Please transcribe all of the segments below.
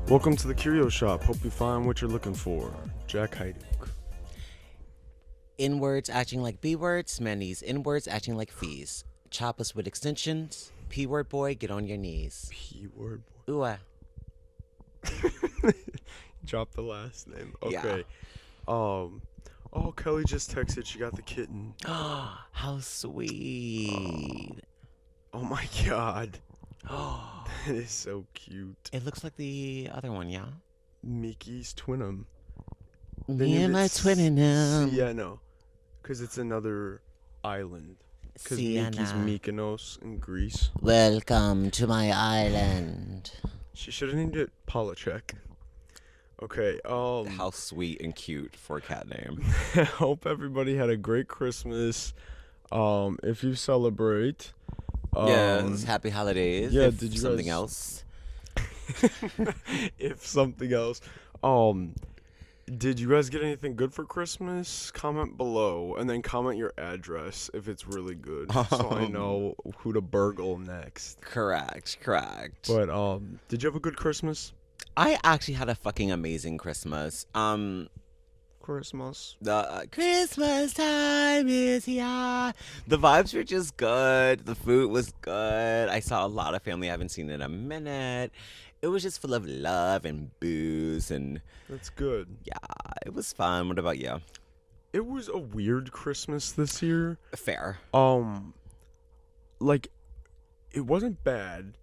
Welcome to the Curio Shop. Hope you find what you're looking for. Jack Hyduke. In words acting like B words, Manny's in words acting like fees. Chop us with extensions. P word boy, get on your knees. P word boy. Ooh, Drop the last name. Yeah. Okay. Oh, Kelly just texted. She got the kitten. how sweet. Oh my god. That is so cute. It looks like the other one, yeah? Mickey's twinum. Me and my twinning him. Yeah, no. Because it's another island. Because Mickey's Mykonos in Greece. Welcome to my island. She should have named it Polachek. Okay, How sweet and cute for a cat name. I hope everybody had a great Christmas. If you celebrate. Yes, happy holidays. Yeah, if did you something guys... else? If something else. Did you guys get anything good for Christmas? Comment below, and then comment your address if it's really good, so I know who to burgle next. Correct. But, did you have a good Christmas? I actually had a fucking amazing Christmas. Christmas. The Christmas time is here. The vibes were just good. The food was good. I saw a lot of family I haven't seen in a minute. It was just full of love and booze and... That's good. Yeah, it was fun. What about you? It was a weird Christmas this year. Fair. Like, it wasn't bad,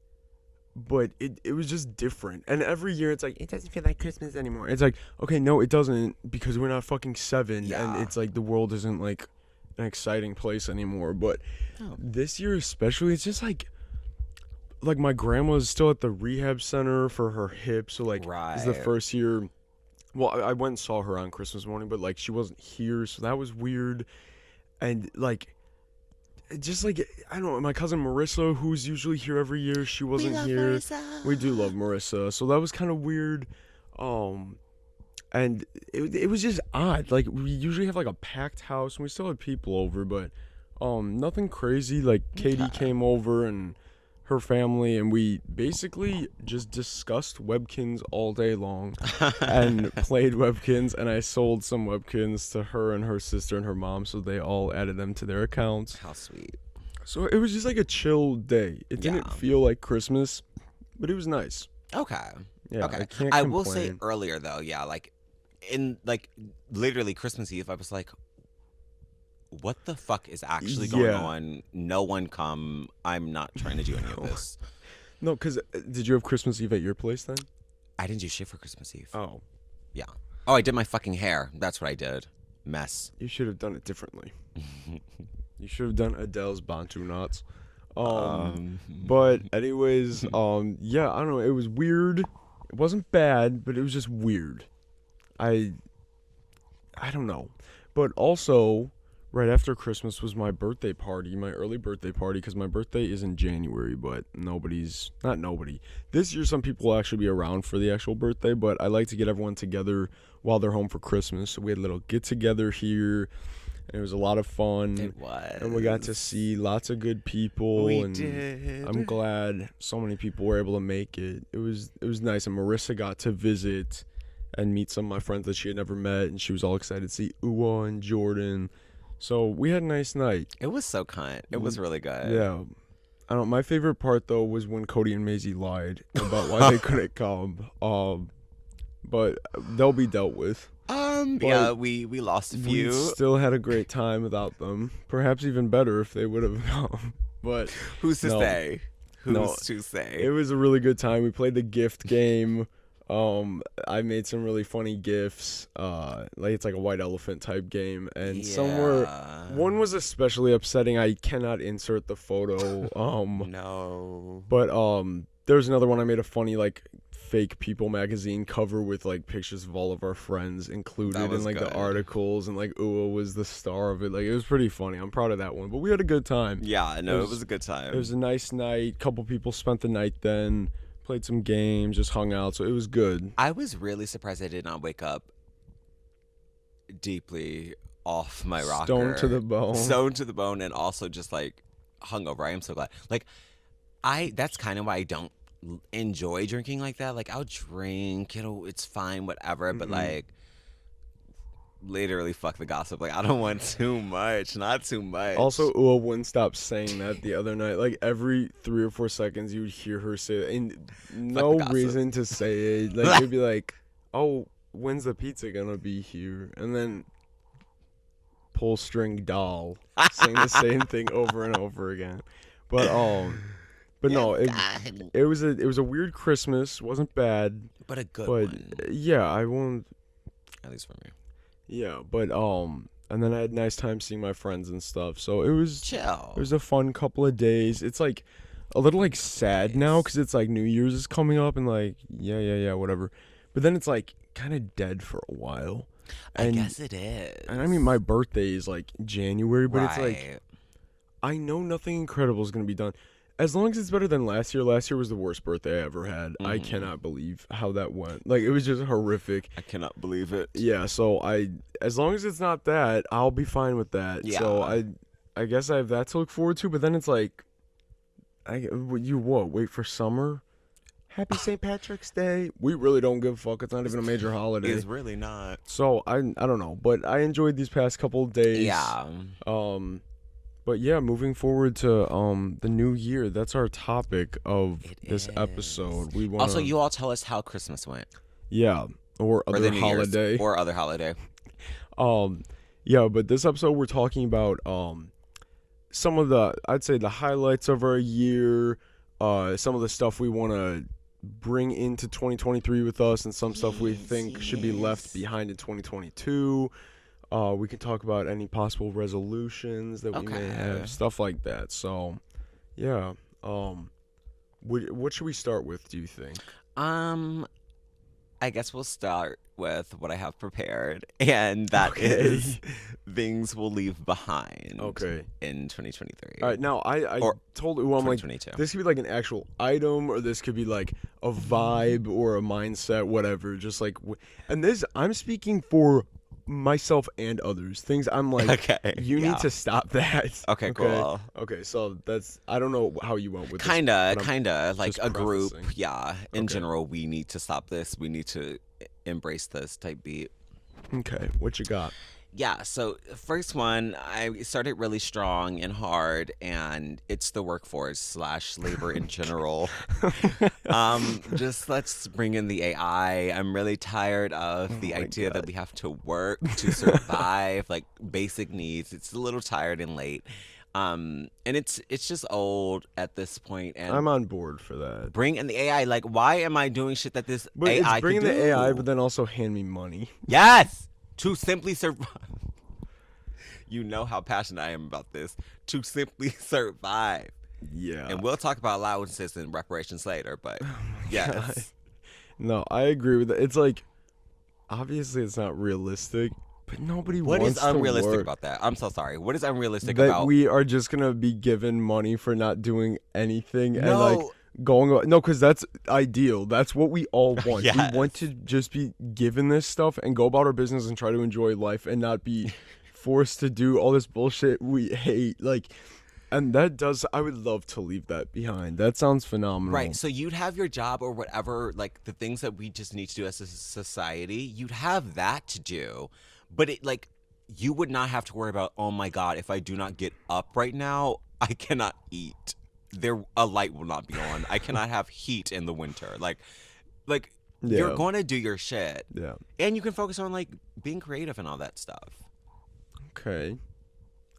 but it was just different. And every year it's like, it doesn't feel like Christmas anymore. It's like, okay, no, it doesn't, because we're not fucking 7, and it's like the world isn't like an exciting place anymore. But this year especially, it's just like my grandma's still at the rehab center for her hip, so like it's the first year. Well, I went and saw her on Christmas morning, but like she wasn't here, so that was weird. And like, just like, I don't know, my cousin Marissa, who's usually here every year, she wasn't here. Marissa. We do love Marissa, so that was kind of weird. And it was just odd. Like, we usually have like a packed house, and we still had people over, but nothing crazy. Like, Katie came over and her family, and we basically just discussed Webkins all day long and played Webkins, and I sold some Webkins to her and her sister and her mom, so they all added them to their accounts. How sweet. So it was just like a chill day. It didn't feel like Christmas, but it was nice. Okay. Yeah, okay. I can't I complain. will say earlier though, like in like literally Christmas Eve, I was like, what the fuck is actually going on? No one come. I'm not trying to do any of this. No, because did you have Christmas Eve at your place then? I didn't do shit for Christmas Eve. Oh. Yeah. Oh, I did my fucking hair. That's what I did. Mess. You should have done it differently. You should have done Adele's Bantu knots. But anyways, yeah, I don't know. It was weird. It wasn't bad, but it was just weird. I don't know. But also, right after Christmas was my birthday party, my early birthday party, because my birthday is in January, but not nobody. This year, some people will actually be around for the actual birthday, but I like to get everyone together while they're home for Christmas. So we had a little get-together here, and it was a lot of fun. It was. And we got to see lots of good people. We did. I'm glad so many people were able to make it. It was nice, and Marissa got to visit and meet some of my friends that she had never met, and she was all excited to see Uwa and Jordan. So we had a nice night. It was so kind. It was really good. Yeah. I don't. My favorite part though was when Cody and Maisie lied about why they couldn't come. But they'll be dealt with. Yeah, we lost a few. We still had a great time without them. Perhaps even better if they would have come. But who's to say? Who's to It say? was a really good time. We played the gift game. I made some really funny gifts. Like it's like a white elephant type game, and one was especially upsetting. I cannot insert the photo. No. But there's another one. I made a funny like fake People magazine cover with like pictures of all of our friends included in like the articles, and like Uwa was the star of it. Like it was pretty funny. I'm proud of that one. But we had a good time. Yeah, no, it was a good time. It was a nice night. Couple people spent the night then. Played some games, just hung out, so it was good. I was really surprised I did not wake up deeply off my rocker. Stoned to the bone. Stoned to the bone, and also just like hungover. I am so glad. Like, that's kind of why I don't enjoy drinking like that. Like, I'll drink, it's fine, whatever. But like, literally, fuck the gossip. Like, I don't want too much, not too much. Also, Ua wouldn't stop saying that the other night. Like, every 3 or 4 seconds, you would hear her say it. And no reason to say it. Like, you'd be like, oh, when's the pizza gonna be here? And then pull string doll saying the same thing over and over again. But no, it was a weird Christmas. Wasn't bad, but a good one. Yeah, I won't. At least for me. Yeah, but and then I had a nice time seeing my friends and stuff. So it was chill. It was a fun couple of days. It's like a little like sad now because it's like New Year's is coming up and like yeah whatever. But then it's like kind of dead for a while. I guess it is. And I mean, my birthday is like January, but it's like I know nothing incredible is gonna be done. As long as it's better than last year. Last year was the worst birthday I ever had. I cannot believe how that went. Like, it was just horrific. I cannot believe it. Yeah, so as long as it's not that, I'll be fine with that. Yeah. So I guess I have that to look forward to, but then it's like, wait for summer? Happy St. Patrick's Day. We really don't give a fuck. It's not even a major holiday. It's really not. So I don't know, but I enjoyed these past couple of days. Yeah. But yeah, moving forward to the new year, that's our topic of this episode. We want also, you all tell us how Christmas went. Yeah, or other holiday. Or other holiday. Yeah, but this episode we're talking about some of the, I'd say, the highlights of our year, some of the stuff we want to bring into 2023 with us, and some stuff we think should be left behind in 2022. We can talk about any possible resolutions that we may have, stuff like that. So, yeah. What should we start with, do you think? I guess we'll start with what I have prepared, and that is things we'll leave behind in 2023. All right, now I told Uwa, I'm like, this could be like an actual item, or this could be like a vibe or a mindset, whatever. Just like, and this, I'm speaking for myself and others. Things I'm like, you need to stop that. Okay, cool. Okay, so that's, I don't know how you went with this. Kinda like a group. Yeah, in general, we need to stop this. We need to embrace this type beat. Okay, what you got? Yeah, so first one, I started really strong and hard, and it's the workforce / labor in general. Just let's bring in the AI. I'm really tired of the idea that we have to work to survive, like basic needs. It's a little tired and late. And it's just old at this point, and I'm on board for that. Bring in the AI. Like, why am I doing shit that this but AI it's bring in can do? the AI, but then also hand me money. Yes! To simply survive. You know how passionate I am about this. To simply survive. Yeah. And we'll talk about allowances and reparations later, but yes. God. No, I agree with that. It's like, obviously it's not realistic, but nobody wants to work. What is unrealistic about that? I'm so sorry. What is unrealistic that about? We are just going to be given money for not doing anything. No. And like no, because that's ideal. That's what we all want. Yes. We want to just be given this stuff and go about our business and try to enjoy life and not be forced to do all this bullshit we hate. Like, and that does, I would love to leave that behind. That sounds phenomenal. Right. So you'd have your job or whatever, like the things that we just need to do as a society, you'd have that to do. But it, like, you would not have to worry about, oh my God, if I do not get up right now, I cannot eat. A light will not be on. I cannot have heat in the winter. Like you're going to do your shit. Yeah. And you can focus on like being creative and all that stuff. Okay.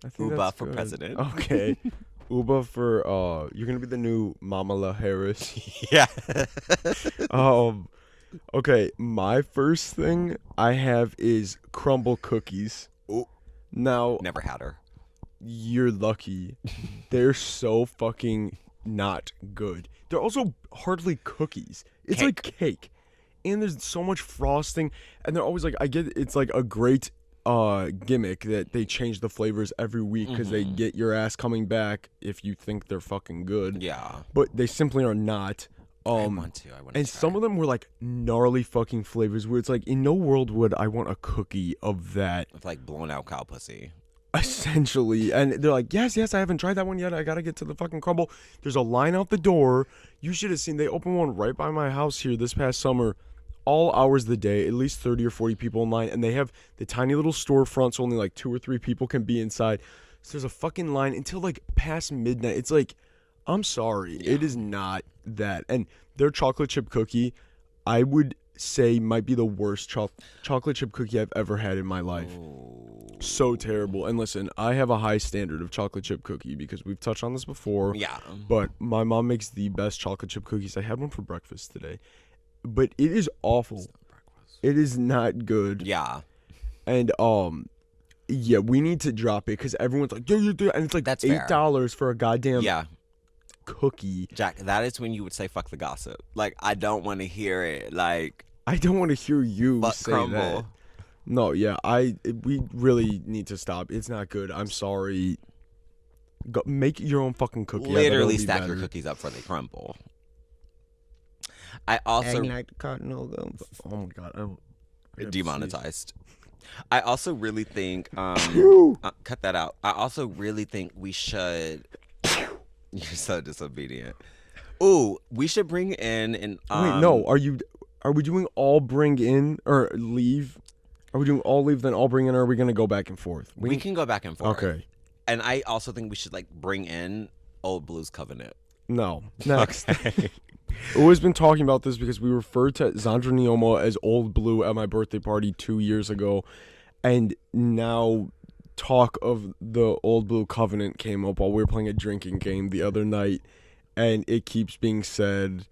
I think Uba that's for good. president. Okay. Uba for you're gonna be the new Mamala Harris. Yeah. Okay, my first thing I have is crumble cookies. Ooh. Now, Never had her. You're lucky. They're so fucking not good. They're also hardly cookies. It's like cake. And there's so much frosting, and they're always like, I get it's like a great gimmick that they change the flavors every week because they get your ass coming back if you think they're fucking good. Yeah. But they simply are not. I want to and some of them were like gnarly fucking flavors where it's like, in no world would I want a cookie of that. With like blown out cow pussy. Essentially. And they're like, yes, I haven't tried that one yet. I got to get to the fucking crumble. There's a line out the door. You should have seen, they opened one right by my house here this past summer. All hours of the day, at least 30 or 40 people in line. And they have the tiny little storefront, so only like 2 or 3 people can be inside. So there's a fucking line until like past midnight. It's like, I'm sorry. Yeah. It is not that. And their chocolate chip cookie, I would say might be the worst chocolate chip cookie I've ever had in my life. So terrible. And listen, I have a high standard of chocolate chip cookie because we've touched on this before. Yeah. But my mom makes the best chocolate chip cookies. I had one for breakfast today. But it is awful. It is not good. Yeah. And yeah, we need to drop it because everyone's like, and it's like that's $8 for a goddamn cookie. Jack, that is when you would say fuck the gossip. Like, I don't want to hear it. Like, I don't want to hear you say crumble. That. No, yeah, we really need to stop. It's not good. I'm sorry. Go, make your own fucking cookie. Literally stack your cookies up before they crumble. I also like cotton. Oh my god, demonetized. I also really think cut that out. I also really think we should. You're so disobedient. Ooh, we should bring in and wait, no. Are we doing all bring in or leave? Are we doing all leave then all bring in, or are we gonna go back and forth? We can go back and forth. Okay. And I also think we should like bring in Old Blues Covenant. No. Next. Okay. We've always been talking about this because we referred to Zandra Neoma as Old Blue at my birthday party 2 years ago, and now talk of the Old Blue Covenant came up while we were playing a drinking game the other night, and it keeps being said.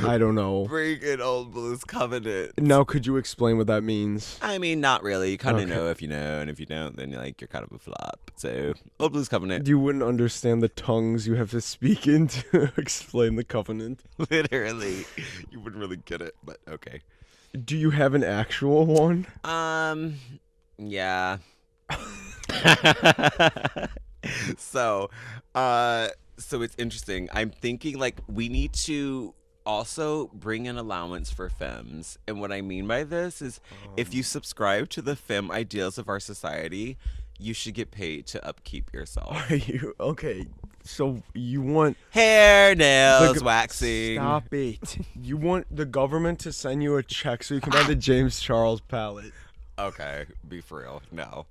I don't know. Bring in Old Blues Covenant. Now, could you explain what that means? I mean, not really. You kind of know if you know, and if you don't, then you're kind of a flop. So, Old Blues Covenant. You wouldn't understand the tongues you have to speak in to explain the covenant. Literally. You wouldn't really get it, but okay. Do you have an actual one? Yeah. So it's interesting. I'm thinking, like, we need to also bring an allowance for femmes. And what I mean by this is if you subscribe to the femme ideals of our society, you should get paid to upkeep yourself. Are you? Okay. So you want hair, nails, waxing. Stop it. You want the government to send you a check so you can buy the James Charles palette. Okay. Be for real. No.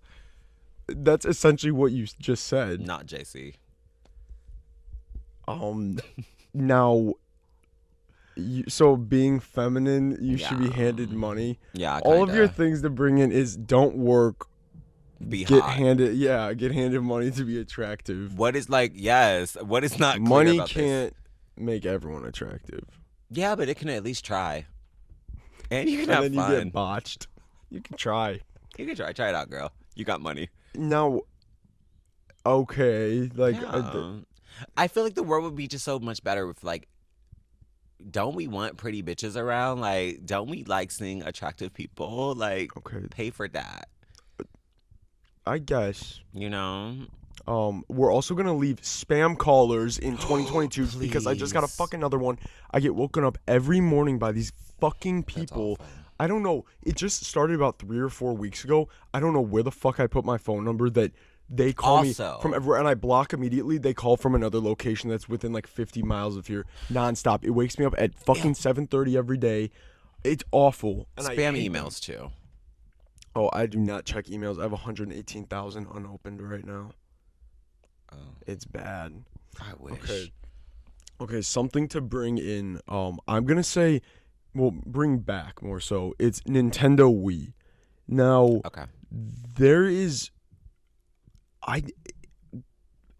That's essentially what you just said. Not JC. Now, so being feminine, you should be handed money. Yeah, kinda. All of your things to bring in is don't work. Get handed money to be attractive. What is what is not clear money about can't make everyone attractive. Yeah, but it can at least try. And you can have then fun. You get botched. You can try. You can try. Try it out, girl. You got money. Now, okay, like I feel like the world would be just so much better with like. Don't we want pretty bitches around? Like, don't we like seeing attractive people? Like, pay for that. I guess. You know? We're also going to leave spam callers in 2022 because I just got a fucking another one. I get woken up every morning by these fucking people. I don't know. It just started about 3 or 4 weeks ago. I don't know where the fuck I put my phone number that they call me from everywhere, and I block immediately. They call from another location that's within like 50 miles of here, nonstop. It wakes me up at fucking 7:30 every day. It's awful. And spam emails too. Oh, I do not check emails. I have 118,000 unopened right now. Oh, it's bad. I wish. Okay, something to bring in. I'm gonna say, bring back more so. It's Nintendo Wii. Now, there is.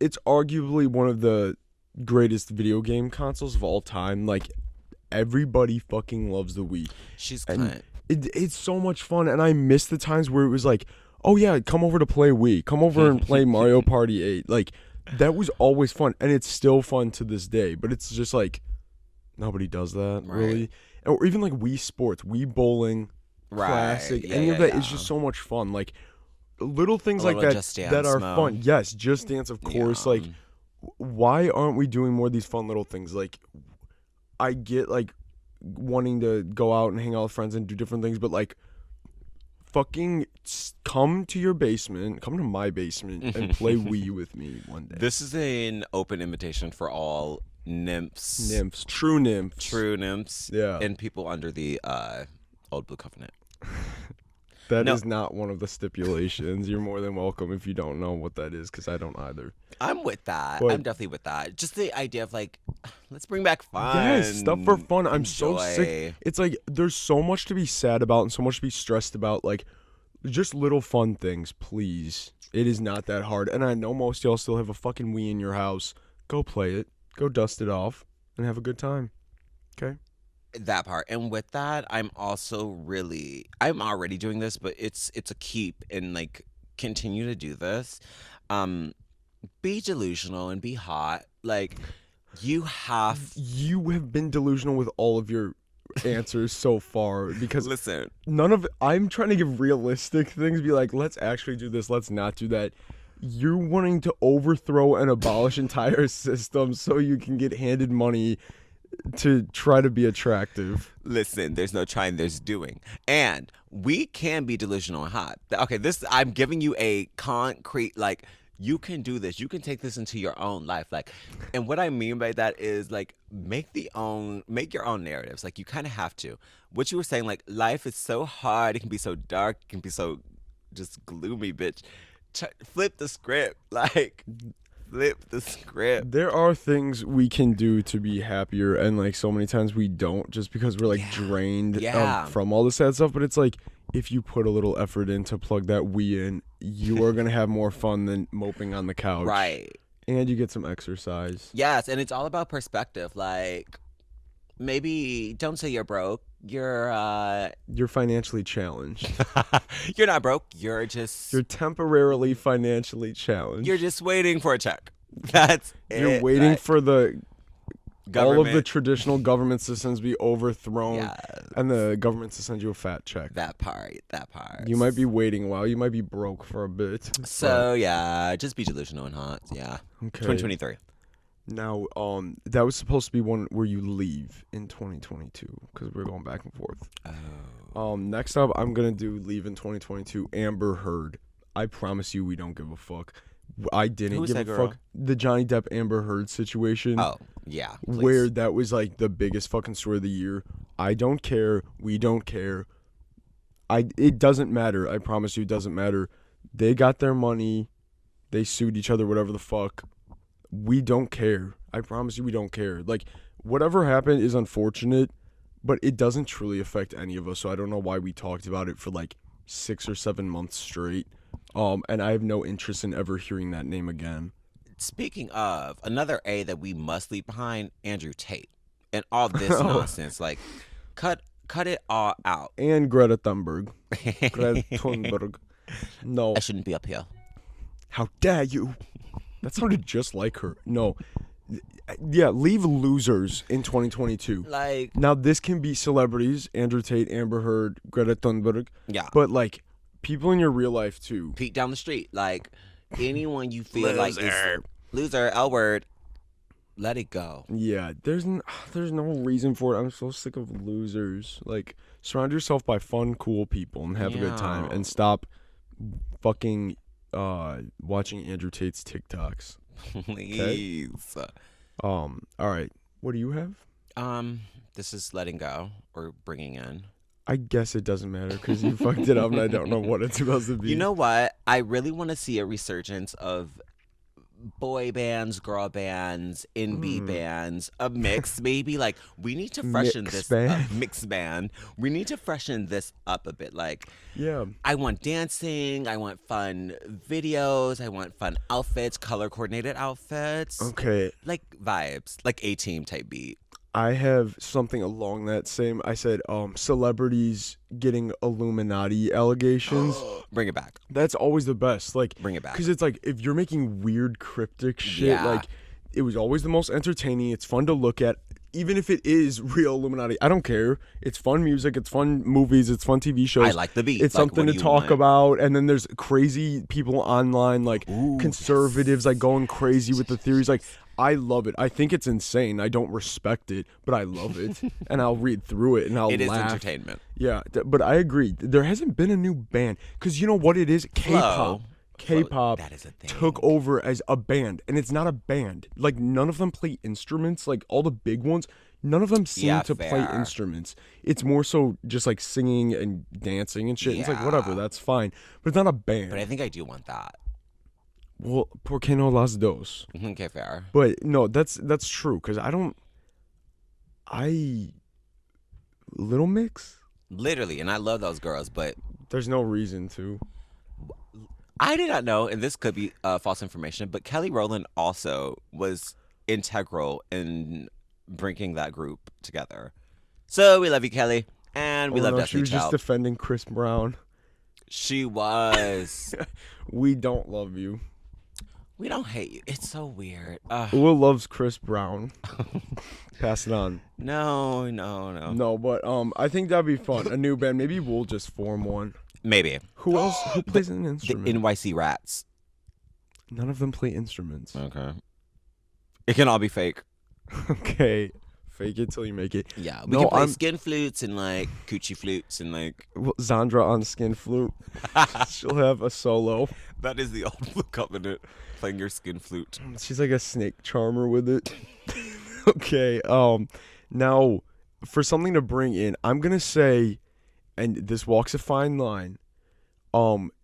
It's arguably one of the greatest video game consoles of all time. Like, everybody fucking loves the Wii. She's cunt. It's so much fun, and I miss the times where it was like, oh yeah, come over to play Wii. Come over and play Mario Party 8. Like, that was always fun, and it's still fun to this day. But it's just like, nobody does that, really. Or even like Wii Sports, Wii Bowling, Classic. Any of that is just so much fun. Like, little things like that that are fun. Yes, Just Dance, of course. Like, why aren't we doing more of these fun little things? Like, I get like wanting to go out and hang out with friends and do different things, but like, fucking come to your basement, come to my basement, and play Wii with me one day. This is an open invitation for all nymphs. True nymphs. Yeah. And people under the Old Blue Covenant. That is not one of the stipulations. You're more than welcome if you don't know what that is, because I don't either. I'm with that. But, I'm definitely with that. Just the idea of like, let's bring back fun. Yes, stuff for fun. I'm so sick. It's like there's so much to be sad about and so much to be stressed about. Like, just little fun things, please. It is not that hard. And I know most of y'all still have a fucking Wii in your house. Go play it. Go dust it off and have a good time. Okay? That part. And with that, I'm already doing this, but it's a keep and like continue to do this. Be delusional and be hot. Like you have been delusional with all of your answers so far, because listen, I'm trying to give realistic things, be like, let's actually do this, let's not do that. You're wanting to overthrow and abolish entire systems so you can get handed money to try to be attractive. Listen, there's no trying, there's doing. And we can be delusional and hot. Okay, I'm giving you a concrete, like, you can do this. You can take this into your own life. Like, and what I mean by that is like make your own narratives. Like you kind of have to. What you were saying, like life is so hard, it can be so dark, it can be so just gloomy, bitch. Flip the script. Like flip the script. There are things we can do to be happier, and like so many times we don't, just because we're like drained from all the sad stuff. But it's like, if you put a little effort in to plug that Wii in, you are gonna have more fun than moping on the couch. Right. And you get some exercise. Yes, and it's all about perspective. Like, maybe don't say you're broke. You're financially challenged. You're not broke. You're temporarily financially challenged. You're just waiting for a check. That's it. You're waiting for the government. All of the traditional government systems be overthrown, and the government to send you a fat check. That part. You might be waiting a while. You might be broke for a bit. So yeah, just be delusional and hot. Yeah. Okay. 2023. Now, that was supposed to be one where you leave in 2022, because we're going back and forth. Oh. Next up, I'm gonna do leave in 2022. Amber Heard. I promise you, we don't give a fuck. I didn't give a fuck. The Johnny Depp Amber Heard situation. Oh, yeah. Please. Where that was like the biggest fucking story of the year. I don't care. We don't care. It doesn't matter. I promise you, it doesn't matter. They got their money. They sued each other, whatever the fuck. We don't care. I promise you, we don't care. Like, whatever happened is unfortunate, but it doesn't truly affect any of us. So I don't know why we talked about it for like 6 or 7 months straight. And I have no interest in ever hearing that name again. Speaking of, another A that we must leave behind, Andrew Tate. And all this nonsense. Like, cut it all out. And Greta Thunberg. Greta Thunberg. No. I shouldn't be up here. How dare you? That sounded just like her. No. Yeah, leave losers in 2022. Like, now this can be celebrities, Andrew Tate, Amber Heard, Greta Thunberg. Yeah. But like people in your real life too. Pete down the street. Like anyone you feel like is loser, L word, let it go. Yeah, there's no reason for it. I'm so sick of losers. Like, surround yourself by fun, cool people and have a good time, and stop fucking watching Andrew Tate's TikToks. Please. Okay? All right. What do you have? This is letting go or bringing in. I guess it doesn't matter because you fucked it up and I don't know what it's supposed to be. You know what? I really want to see a resurgence of boy bands, girl bands, NB bands, a mix maybe. Like, we need to freshen this up. Mixed band. We need to freshen this up a bit. Like, yeah, I want dancing. I want fun videos. I want fun outfits, color coordinated outfits. Okay. Like vibes, like A-Team type beat. I have something along that same. I said celebrities getting Illuminati allegations. Bring it back. That's always the best. Like, bring it back. Because it's like, if you're making weird cryptic shit, like, it was always the most entertaining. It's fun to look at. Even if it is real Illuminati, I don't care. It's fun music. It's fun movies. It's fun TV shows. I like the beat. It's like, something to talk about. And then there's crazy people online, like conservatives, like going crazy with the theories. Like, I love it. I think it's insane. I don't respect it, but I love it. And I'll read through it and I'll It is laugh. entertainment. Yeah, but I agree. There hasn't been a new band. Because you know what it is? K-pop. K-pop That is a thing. took over as a band. And it's not a band. Like, none of them play instruments. Like, all the big ones, none of them seem to play fair. instruments. It's more so just, like, singing and dancing and shit. It's like, Yeah. whatever, that's fine. But it's not a band. But I think I do want that. Well, ¿por qué no las dos? Okay, fair. But no, that's true because Little Mix. Literally, and I love those girls, but There's no reason to. I did not know, and this could be false information, but Kelly Rowland also was integral in bringing that group together. So we love you, Kelly, and we love She Destiny was just Child. defending Chris Brown. She was. We don't love you. We don't hate you. It's so weird. Will loves Chris Brown. Pass it on. No. No, but I think that'd be fun. A new band. Maybe we'll just form one. Maybe. Who else? Who plays an The instrument? NYC Rats. None of them play instruments. Okay. It can all be fake. Okay. Fake it till you make it. Yeah, we No, can play I'm- skin flutes and like coochie flutes and like. Well, Zandra on skin flute. She'll have a solo. That is the old Blue Covenant, playing your skin flute. She's like a snake charmer with it. Okay. Now, for something to bring in, I'm gonna say, and this walks a fine line.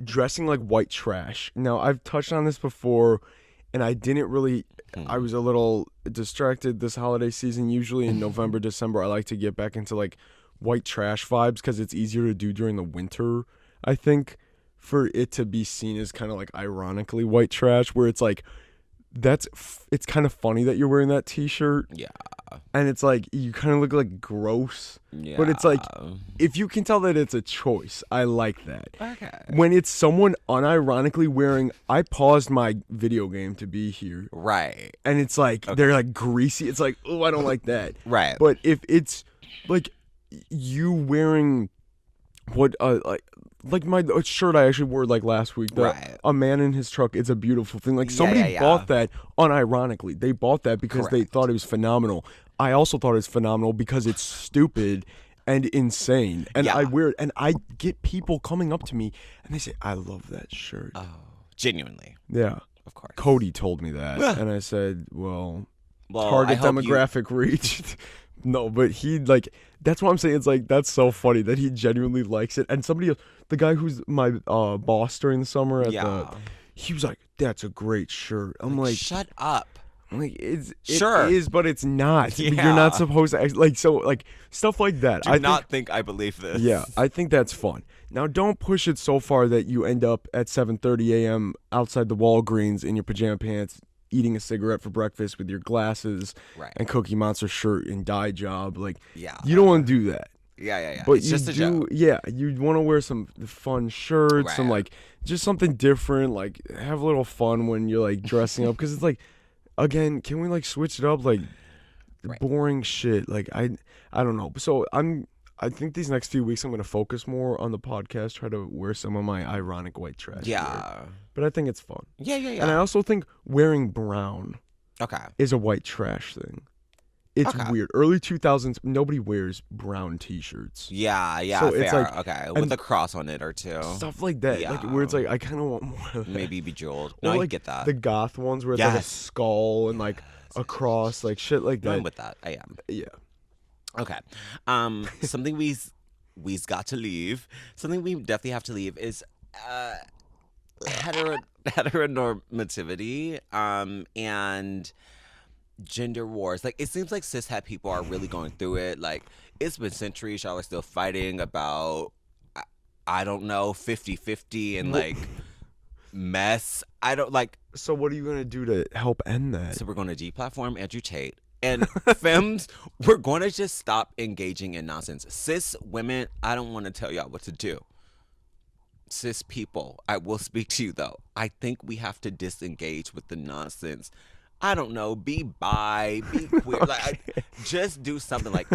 Dressing like white trash. Now, I've touched on this before, and I didn't really. I was a little distracted this holiday season. Usually in November, December, I like to get back into like white trash vibes because it's easier to do during the winter. I think for it to be seen as kind of like ironically white trash, where it's like it's kind of funny that you're wearing that T-shirt. Yeah. And it's like you kind of look like gross. Yeah. But it's like if you can tell that it's a choice, I like that. Okay. When it's someone unironically wearing, I paused my video game to be here. Right. And it's like they're like greasy. It's like, oh, I don't like that. Right. But if it's like you wearing what like my shirt I actually wore like last week. Right. A man in his truck. It's a beautiful thing. Like somebody bought that unironically. They bought that because they thought it was phenomenal. I also thought it was phenomenal because it's stupid and insane. And I wear it, and I get people coming up to me and they say, "I love that shirt." Oh, genuinely. Yeah. Of course. Cody told me that, and I said, "Well, Well, target I hope demographic reached." No, but he like that's what I'm saying. It's like that's so funny that he genuinely likes it. And somebody else, the guy who's my boss during the summer at he was like, "That's a great shirt." I'm like, shut up. I'm like it Sure. is, but it's not. Yeah. You're not supposed to act, like so like stuff like that. Do not think I believe this. Yeah, I think that's fun. Now, don't push it so far that you end up at 7:30 a.m. outside the Walgreens in your pajama pants, eating a cigarette for breakfast with your glasses and Cookie Monster shirt and dye job. Like, you don't want to do that. Yeah. But it's just a joke. Yeah, you want to wear some fun shirts, some like just something different. Like, have a little fun when you're like dressing up, because it's like, again, can we like switch it up? Like, boring shit. Like, I don't know. So I think these next few weeks I'm going to focus more on the podcast, try to wear some of my ironic white trash. Yeah. But I think it's fun. Yeah. And I also think wearing brown Okay. is a white trash thing. It's weird. Early 2000s, nobody wears brown T-shirts. Yeah, So fair. it's like, okay, with and a cross on it or two. Stuff like that. Like, where it's like, I kind of want more of that. Maybe bejeweled. Or No, I like get that. the goth ones where it's like a skull and like a cross, like shit like that. I'm with that. I am. Yeah. Okay. Something we's got to leave. Something we definitely have to leave is heteronormativity and gender wars. Like, it seems like cishet people are really going through it. Like, it's been centuries. Y'all are still fighting about, I don't know, 50-50 and like mess. I don't like. So what are you gonna do to help end that? So we're going to deplatform Andrew Tate. And femmes, we're going to just stop engaging in nonsense. Cis women, I don't want to tell y'all what to do. Cis people, I will speak to you though. I think we have to disengage with the nonsense. I don't know, be bi, be queer. Like, just do something. Like,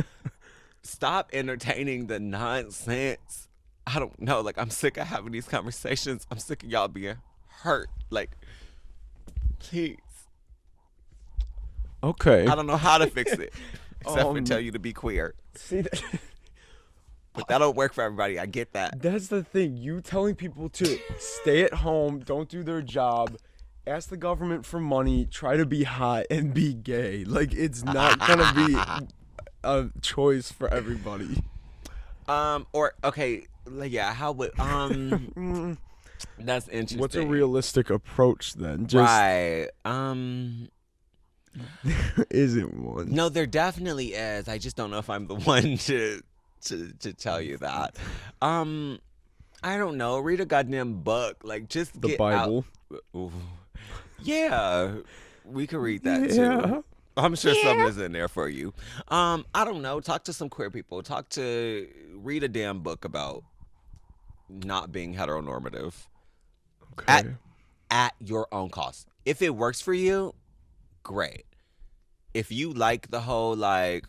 stop entertaining the nonsense. I don't know. Like, I'm sick of having these conversations. I'm sick of y'all being hurt. Like, please. Okay. I don't know how to fix it except for tell you to be queer. See, But that don't work for everybody. I get that. that's the thing. You telling people to stay at home, don't do their job, ask the government for money, try to be hot, and be gay. Like, it's not gonna be a choice for everybody. Or okay, like, yeah. How would That's interesting. What's a realistic approach then? Just, right. there isn't one. No, there definitely is. I just don't know if I'm the one to tell you that. I don't know. Read a goddamn book. Like, just The get Bible. Out. Ooh. Yeah, we could read that Yeah. too. I'm sure something is in there for you. I don't know. Talk to some queer people. Read a damn book about not being heteronormative. Okay. At your own cost. If it works for you, great. If you like the whole, like,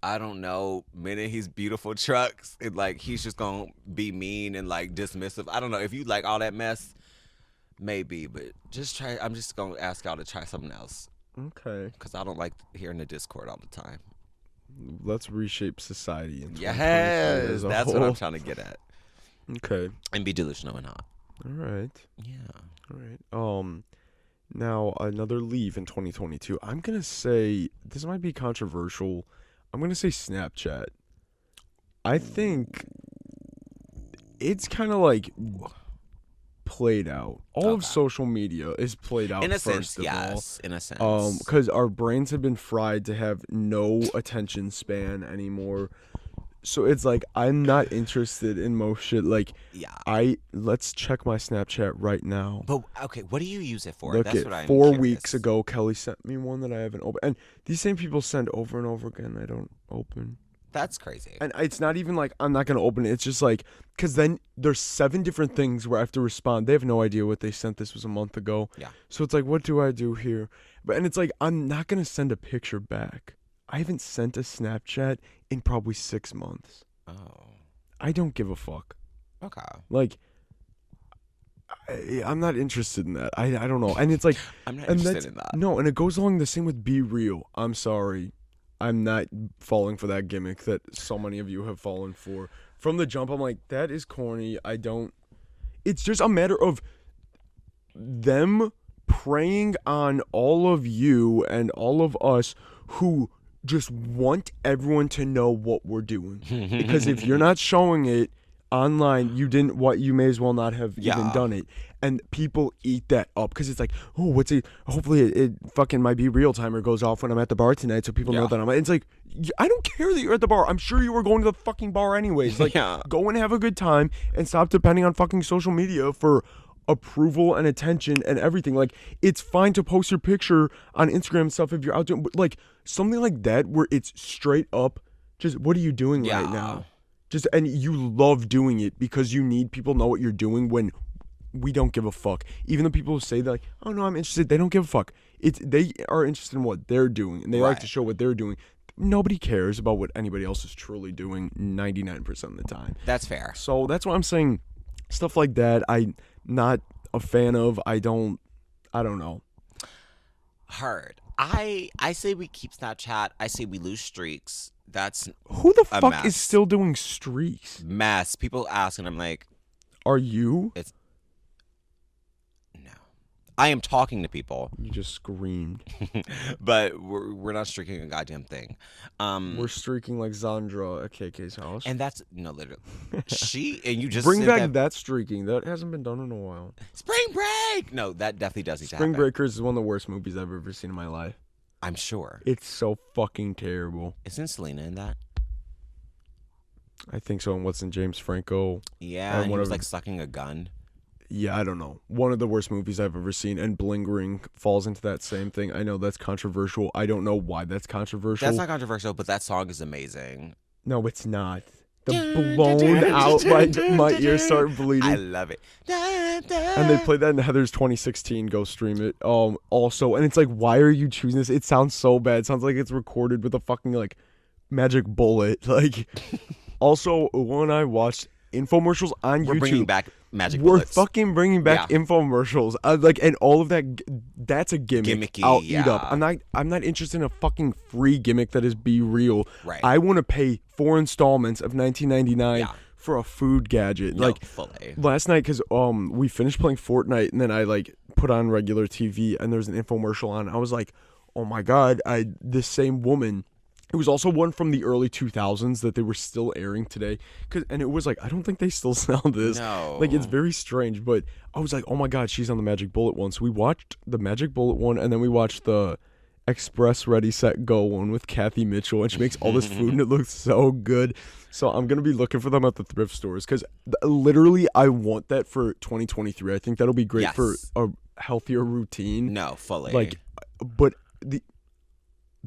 I don't know, men in his beautiful trucks and like he's just gonna be mean and like dismissive. I don't know. If you like all that mess, maybe, but just try. I'm just gonna ask y'all to try something else. Okay. Because I don't like hearing the Discord all the time. Let's reshape society. Yes, that's what I'm trying to get at. Okay. And be delusional and hot. All right. Yeah. All right. Now another leave in 2022. I'm gonna say this might be controversial. I'm gonna say Snapchat. I think it's kind of like played out. All of social media is played out in a first sense, of yes. In a sense. all. Because our brains have been fried to have no attention span anymore. So it's like I'm not interested in most shit. Like, yeah. Let's check my Snapchat right now. But okay, what do you use it for? Look, That's what I'm 4 curious. weeks ago, Kelly sent me one that I haven't opened, and these same people send over and over again. I don't open. That's crazy. And it's not even like I'm not gonna open it. It's just like because then there's 7 different things where I have to respond. They have no idea what they sent. This was a month ago. Yeah. So it's like, what do I do here? And it's like I'm not gonna send a picture back. I haven't sent a Snapchat in probably 6 months. Oh. I don't give a fuck. Okay. Like, I'm not interested in that. I don't know. And it's like I'm not interested in that. No, and it goes along the same with Be Real. I'm sorry. I'm not falling for that gimmick that so many of you have fallen for. From the jump, I'm like, that is corny. It's just a matter of them preying on all of you and all of us who just want everyone to know what we're doing. Because if you're not showing it online, you may as well not have even done it. And people eat that up because it's like, oh, hopefully it fucking my Be Real timer goes off when I'm at the bar tonight so people know that it's like, I don't care that you're at the bar. I'm sure you were going to the fucking bar anyways. Like, go and have a good time and stop depending on fucking social media for approval and attention and everything. Like, it's fine to post your picture on Instagram and stuff if you're out doing, but like something like that where it's straight up just, what are you doing right now? And you love doing it because you need people to know what you're doing when we don't give a fuck. Even the people who say that, like, oh no, I'm interested, they don't give a fuck. They are interested in what they're doing and they like to show what they're doing. Nobody cares about what anybody else is truly doing 99% of the time. That's fair. So that's why I'm saying stuff like that I'm not a fan of. I don't know. Heard. I say we keep Snapchat. I say we lose streaks. That's who the fuck mess. is still doing streaks? Mess. People ask, and I'm like, are you? No. I am talking to people. You just screamed. But we're not streaking a goddamn thing. We're streaking like Zandra at KK's house. And that's literally. You just bring back that streaking. That hasn't been done in a while. Spring Break. No, that definitely does need to happen. happen. Spring Breakers is one of the worst movies I've ever seen in my life. I'm sure. It's so fucking terrible. Isn't Selena in that? I think so. And what's in James Franco? Yeah, and he was like sucking a gun. Yeah, I don't know. One of the worst movies I've ever seen, and Bling Ring falls into that same thing. I know that's controversial. I don't know why that's controversial. That's not controversial, but that song is amazing. No, it's not. The blown out, like, my ears start bleeding. I love it. And they played that in Heather's 2016. Go stream it. Also, and it's like, why are you choosing this? It sounds so bad. It sounds like it's recorded with a fucking, like, magic bullet. Like, also, when I watched infomercials on YouTube. We're bringing back Magic we're bullets. fucking bringing back infomercials. Like, and all of that. That's a gimmick. Gimmicky, I'll eat up. I'm not interested in a fucking free gimmick that is Be Real. Right. I want to pay 4 installments of $19.99 for a food gadget. No, like fully. Last night, because we finished playing Fortnite, and then I like put on regular TV, and there's an infomercial on. I was like, oh my god, this same woman. It was also one from the early 2000s that they were still airing today. And it was like, I don't think they still sell this. No. Like, it's very strange. But I was like, oh my God, she's on the Magic Bullet one. So we watched the Magic Bullet one, and then we watched the Express Ready Set Go one with Kathy Mitchell. And she makes all this food, and it looks so good. So I'm going to be looking for them at the thrift stores. Because literally, I want that for 2023. I think that'll be great for a healthier routine. No, fully. Like, but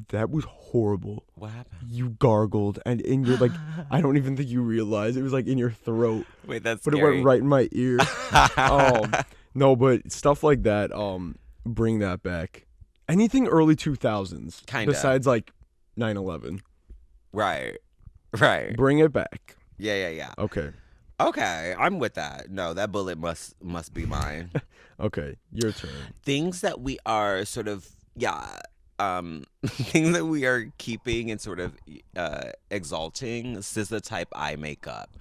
that was horrible. What happened? You gargled, and in your like, I don't even think you realized it was like in your throat. Wait, that's but scary. It went right in my ear. No, but stuff like that. Bring that back. Anything early 2000s, besides like 9/11. Right. Bring it back. Yeah. Okay, I'm with that. No, that bullet must be mine. Okay, your turn. Things that we are sort of things that we are keeping and sort of exalting. SZA type eye makeup.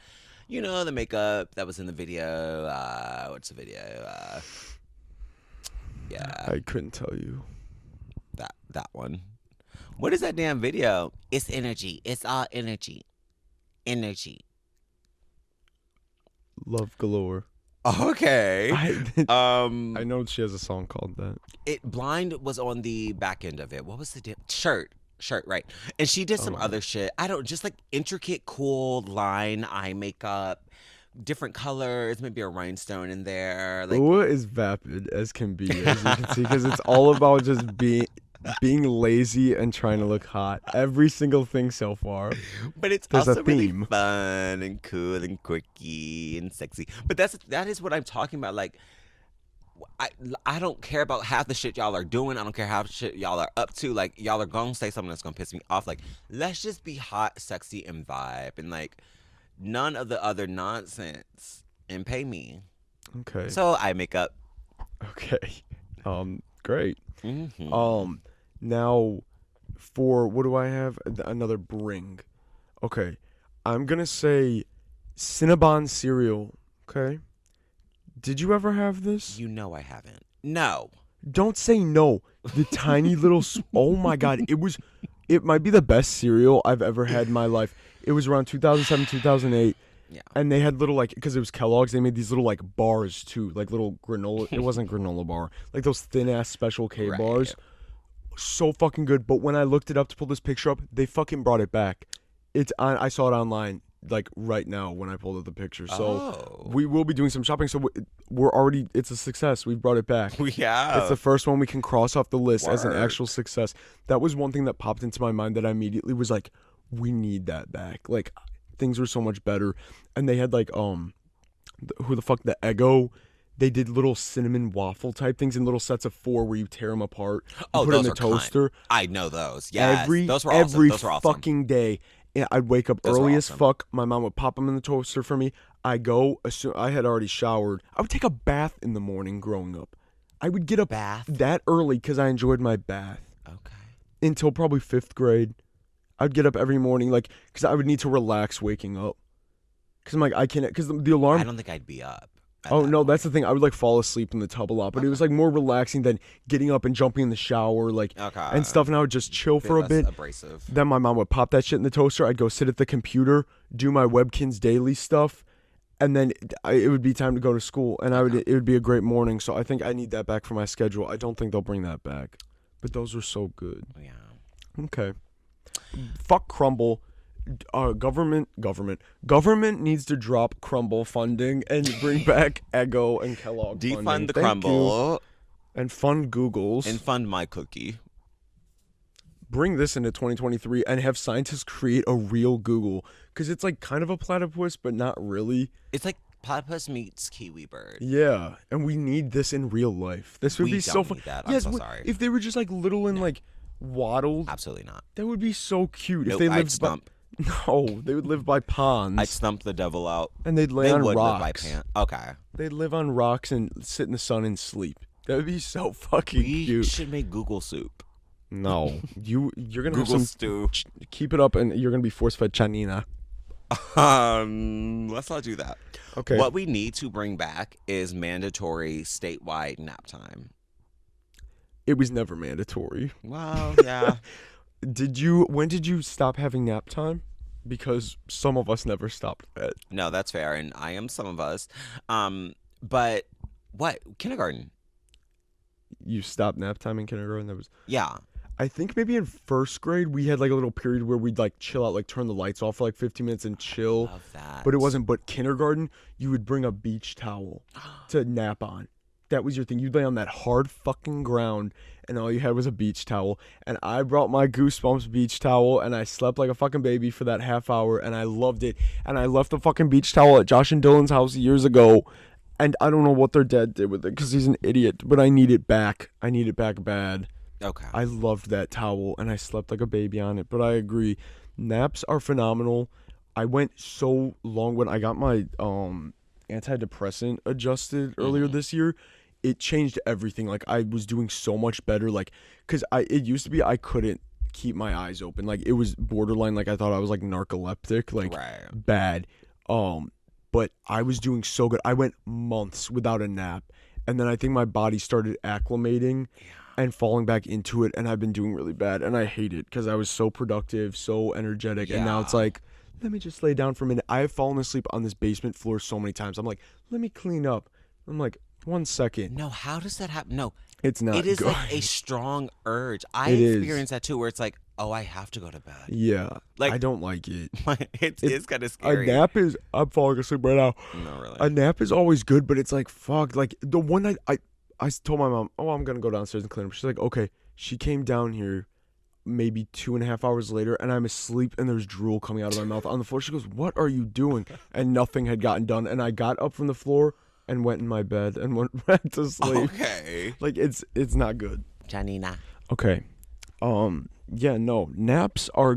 You know, the makeup that was in the video. What's the video? I couldn't tell you. That one. What is that damn video? It's energy. It's all energy. Energy. Love Galore. Okay. I know she has a song called that. Blind was on the back end of it. What was the shirt, right? And she did some other shit. I don't, just like intricate, cool line eye makeup, different colors, maybe a rhinestone in there. Like, Ua is vapid as can be, as you can see, because it's all about just being lazy and trying to look hot. Every single thing so far. But it's There's also a theme. really fun and cool and quirky and sexy. But that is what I'm talking about. Like, I don't care about half the shit y'all are doing. I don't care how shit y'all are up to. Like, y'all are gonna say something that's gonna piss me off. Like, let's just be hot, sexy, and vibe, and like none of the other nonsense. And pay me. Okay. So eye makeup. Okay. Great. Mm-hmm. Now, for what do I have? Another bring. Okay. I'm gonna say Cinnabon cereal. Okay. Did you ever have this? You know I haven't. No. Don't say no. The tiny little. Oh my God! It might be the best cereal I've ever had in my life. It was around 2007, 2008. Yeah. And they had little, like, because it was Kellogg's, they made these little, like, bars too, like little granola. It wasn't granola bar, like those thin ass Special K bars. So fucking good. But when I looked it up to pull this picture up, they fucking brought it back. It's on. I saw it online, like right now when I pulled up the picture. So we will be doing some shopping. So we're already. It's a success. We've brought it back. Yeah. It's the first one we can cross off the list as an Word. actual success. That was one thing that popped into my mind that I immediately was like, we need that back. Like, things were so much better. And they had like who the fuck, the Eggo. They did little cinnamon waffle type things in little sets of 4 where you tear them apart. You put it in the toaster. I know those. Yeah. Those were every awesome. fucking day. I'd wake up early as fuck. My mom would pop them in the toaster for me. I go. I had already showered. I would take a bath in the morning growing up. I would get up that early because I enjoyed my bath. Okay. Until probably 5th grade. I'd get up every morning, like, because I would need to relax waking up. Because I'm like, I can't, because the alarm. I don't think I'd be up. Oh, no, that's the thing. I would, like, fall asleep in the tub a lot. But it was, like, more relaxing than getting up and jumping in the shower, like, and stuff. And I would just chill for a bit. Abrasive. Then my mom would pop that shit in the toaster. I'd go sit at the computer, do my Webkins Daily stuff. And then it would be time to go to school. And it would be a great morning. So I think I need that back for my schedule. I don't think they'll bring that back. But those are so good. Yeah. Okay. Fuck Crumble. Government needs to drop Crumble funding and bring back Eggo and Kellogg Defund funding. the Thank Crumble. you. And fund Googles. And fund my cookie. Bring this into 2023 and have scientists create a real Google. Because it's like kind of a platypus, but not really. It's like platypus meets kiwi bird. Yeah. And we need this in real life. This would be so fun. I'm so sorry. If they were just like little and like waddled. Absolutely not. That would be so cute. Nope, if they I'd lived stump. No, they would live by ponds. I'd stump the devil out. And they'd lay They on would rocks. live by pants. Okay. They'd live on rocks and sit in the sun and sleep. That would be so fucking We cute. should make Google soup. No, you're gonna Google have some. stew. Keep it up, and you're gonna be force-fed chanina. Let's not do that. Okay. What we need to bring back is mandatory statewide nap time. It was never mandatory. Well, yeah. When did you stop having nap time? Because some of us never stopped that. No, that's fair, and I am some of us. But what? Kindergarten. You stopped nap time in kindergarten? That was. Yeah. I think maybe in first grade we had like a little period where we'd like chill out, like turn the lights off for like 15 minutes and chill. Love that. But it wasn't. But kindergarten, you would bring a beach towel to nap on. That was your thing. You'd lay on that hard fucking ground, and all you had was a beach towel. And I brought my Goosebumps beach towel, and I slept like a fucking baby for that half hour, and I loved it. And I left the fucking beach towel at Josh and Dylan's house years ago, and I don't know what their dad did with it because he's an idiot. But I need it back. I need it back bad. Okay. I loved that towel, and I slept like a baby on it. But I agree, naps are phenomenal. I went so long when I got my antidepressant adjusted earlier this year. It changed everything. Like I was doing so much better. Like, cause it used to be I couldn't keep my eyes open. Like it was borderline. Like I thought I was like narcoleptic. Like bad. But I was doing so good. I went months without a nap, and then I think my body started acclimating. And falling back into it, and I've been doing really bad, and I hate it because I was so productive, so energetic, and now it's like, let me just lay down for a minute. I have fallen asleep on this basement floor so many times. I'm like, let me clean up. I'm like, 1 second. No, how does that happen? No, it's not. It is good. like a strong urge. I It experienced that too, where it's like, oh, I have to go to bed. Yeah, like I don't like it. It's kind of scary. A nap is. I'm falling asleep right now. No, really. A nap is always good, but it's like fuck. Like the one night I told my mom, oh, I'm gonna go downstairs and clean up. She's like, okay. She came down here maybe 2.5 hours later, and I'm asleep, and there's drool coming out of my mouth on the floor. She goes, what are you doing? And nothing had gotten done. And I got up from the floor and went in my bed and went back to sleep. Okay. Like, it's not good. Janina. Okay. Yeah, no. Naps are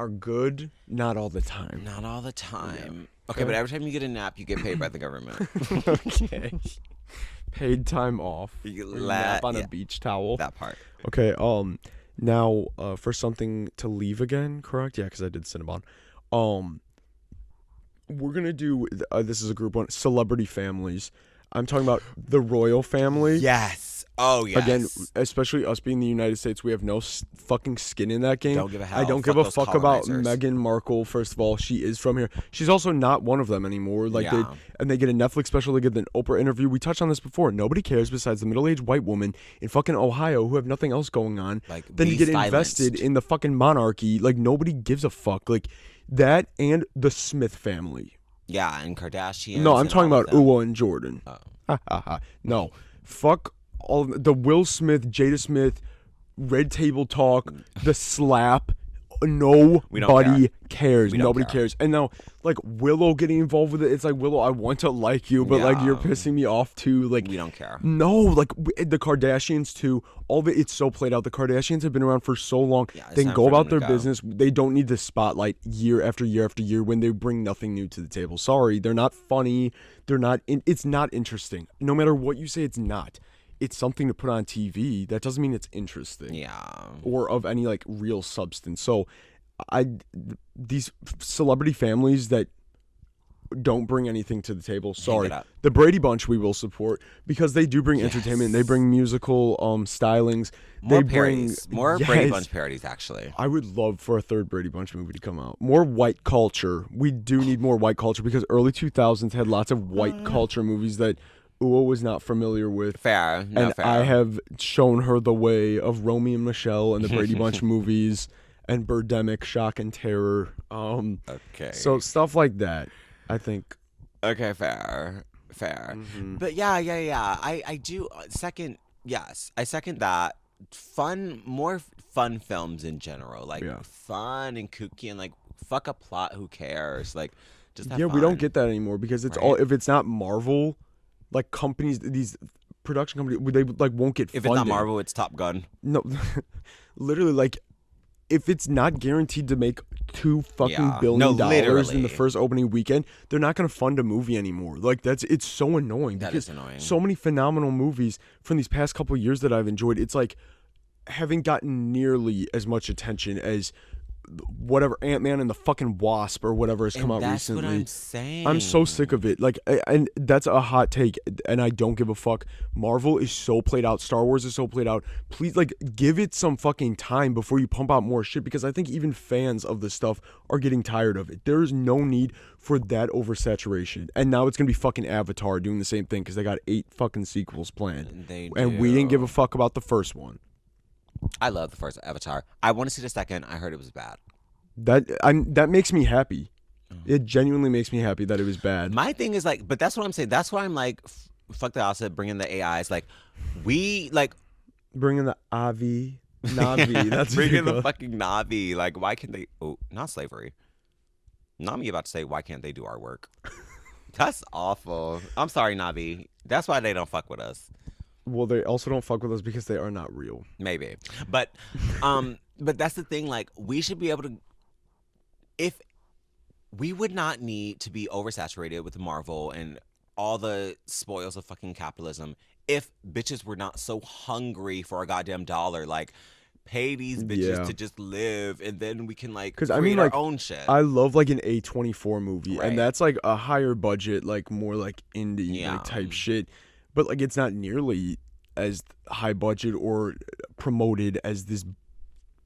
good, not all the time. Not all the time. Yeah. Okay, but every time you get a nap, you get paid by the government. Okay. Paid time off. You nap on a beach towel. That part. Okay. Now, for something to leave again, correct? Yeah, because I did Cinnabon. We're gonna do. This is a group one. Celebrity families. I'm talking about the royal family. Yes. Oh, yes. Again, especially us being the United States, we have no fucking skin in that game. Don't give a hell. I don't give a fuck about Meghan Markle. First of all, she is from here. She's also not one of them anymore. Like they get a Netflix special. They get an Oprah interview. We touched on this before. Nobody cares besides the middle-aged white woman in fucking Ohio who have nothing else going on. Like, then you get invested in the fucking monarchy. Like nobody gives a fuck. Like that and the Smith family. Yeah, and Kardashians. No, I'm talking about Uwa and Jordan. Oh. No, fuck. All the Will Smith, Jada Smith, Red Table Talk, the slap. Nobody cares. Nobody cares. And now, like Willow getting involved with it, it's like Willow, I want to like you, but like you're pissing me off too. Like we don't care. No, like the Kardashians too. All of it's so played out. The Kardashians have been around for so long. They can go about their business. They don't need the spotlight year after year after year when they bring nothing new to the table. Sorry, they're not funny. They're not. It's not interesting. No matter what you say, it's not. It's something to put on TV. That doesn't mean it's interesting. Yeah. Or of any like real substance. So these celebrity families that don't bring anything to the table. Sorry. The Brady Bunch we will support because they do bring entertainment. They bring musical stylings. More parodies. More Brady Bunch parodies, actually. I would love for a third Brady Bunch movie to come out. More white culture. We do need more white culture because early 2000s had lots of white culture movies that Uwa was not familiar with. Fair. And I have shown her the way of Romeo and Michelle and the Brady Bunch movies and Birdemic, Shock and Terror. Okay. So stuff like that, I think. Okay, fair. Mm-hmm. But yeah. I do second. Yes, I second that. More fun films in general, like fun and kooky and like fuck a plot. Who cares? Like just have fun. We don't get that anymore because it's all if it's not Marvel. Like companies, these production companies, they like won't get funded. If it's not Marvel, it's Top Gun. No, literally, like if it's not guaranteed to make $2 billion No, in the literally. first opening weekend. They're not going to fund a movie anymore. Like it's so annoying. That because is annoying. So many phenomenal movies from these past couple of years that I've enjoyed. It's like haven't gotten nearly as much attention as whatever Ant-Man and the fucking Wasp or whatever has come out that's recently. What I'm saying. I'm so sick of it. Like, and that's a hot take, and I don't give a fuck. Marvel is so played out. Star Wars is so played out. Please, like, give it some fucking time before you pump out more shit, because I think even fans of this stuff are getting tired of it. There's no need for that oversaturation. And now it's gonna be fucking Avatar doing the same thing because they got 8 fucking sequels planned. And we didn't give a fuck about the first one. I love the first Avatar. I want to see the second. I heard it was bad. That makes me happy. It genuinely makes me happy that it was bad. My thing is like, but that's what I'm saying. That's why I'm like, fuck the opposite. Bring in the AIs. Like, we like bring in the Navi. That's bring in the fucking Navi. Like, why can't they? Oh, not slavery. Not me about to say why can't they do our work? That's awful. I'm sorry, Navi. That's why they don't fuck with us. Well, they also don't fuck with us because they are not real. Maybe. But that's the thing, like, we should be able to, if we would not need to be oversaturated with Marvel and all the spoils of fucking capitalism if bitches were not so hungry for a goddamn dollar. Like, pay these bitches to just live, and then we can like create our own shit. I love like an A24 movie, and that's like a higher budget, like more like indie like, type shit. But like it's not nearly as high budget or promoted as this